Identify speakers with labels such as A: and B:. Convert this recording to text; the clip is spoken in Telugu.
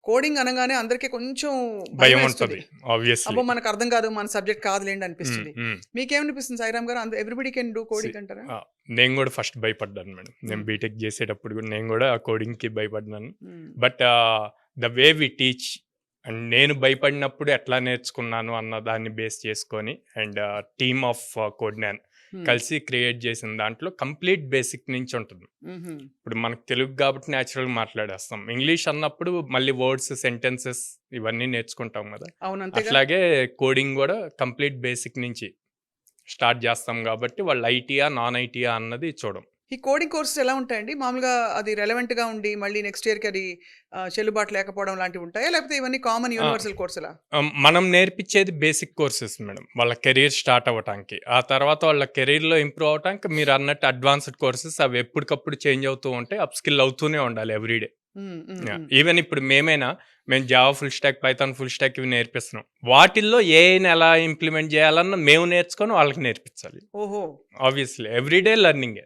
A: కోడింగ్ అనగానే అందరికీ కొంచెం
B: భయం
A: భయమేస్తది.
B: ఉంటది ఆబ్వియస్లీ.
A: అబ్బో! మనకు అర్థం కాదు. మన సబ్జెక్ట్ కాదులెండి అనిపిస్తుంది. మీకేమనిపిస్తుంది సాయిరామ్ గారు? ఎవ్రీబడీ కెన్ డూ కోడింగ్ అంటారా?
B: నేను కూడా ఫస్ట్ భయపడ్డాను మేడం. నేను బీటెక్ చేసేటప్పుడు కూడా నేను కూడా కోడింగ్కి భయపడ్డాను. But the way we teach and నేను భయపడినప్పుడు ఎట్లా నేర్చుకున్నాను అన్న దాన్ని బేస్ చేసుకొని అండ్ టీమ్ ఆఫ్ కోడ్నాన్ కలిసి క్రియేట్ చేసిన దాంట్లో కంప్లీట్ బేసిక్ నుంచి ఉంటుంది. ఇప్పుడు మనకు తెలుగు కాబట్టి న్యాచురల్ మాట్లాడేస్తాం. ఇంగ్లీష్ అన్నప్పుడు మళ్ళీ వర్డ్స్, సెంటెన్సెస్ ఇవన్నీ నేర్చుకుంటాం కదా. అట్లాగే కోడింగ్ కూడా కంప్లీట్ బేసిక్ నుంచి స్టార్ట్ చేస్తాం కాబట్టి వాళ్ళు ఐటీయా నాన్ ఐటీయా అన్నది చూడం.
A: ఈ కోడింగ్ కోర్సెస్ ఎలా ఉంటాయండి? మామూలుగా అది రెలవెంట్‌గా ఉండి మళ్ళీ నెక్స్ట్ ఇయర్‌కి అది చెల్లుబాటు లేకపోవడం లాంటివి ఉంటాయా? లేకపోతే ఇవన్నీ కామన్ యూనివర్సల్ కోర్సులా?
B: మనం నేర్పించేది బేసిక్ కోర్సెస్ మేడం. వాళ్ళ కెరీర్ స్టార్ట్ అవ్వటానికి. ఆ తర్వాత వాళ్ళ కెరీర్‌లో ఇంప్రూవ్ అవ్వటానికి మీరు అన్నట్టు అడ్వాన్స్డ్ కోర్సెస్ అవి ఎప్పటికప్పుడు చేంజ్ అవుతూ ఉంటాయి. అప్ స్కిల్ అవుతూనే ఉండాలి ఎవ్రీడే. ఈవెన్ ఇప్పుడు మేము Java full stock, Python full stock ఇవి నేర్పిస్తున్నాం. వాటిల్లో ఏఐని ఎలా ఇంప్లిమెంట్ చేయాలన్న మేము నేర్చుకొని వాళ్ళకి నేర్పించాలి.
A: ఓహో!
B: Obviously everyday లెర్నింగే.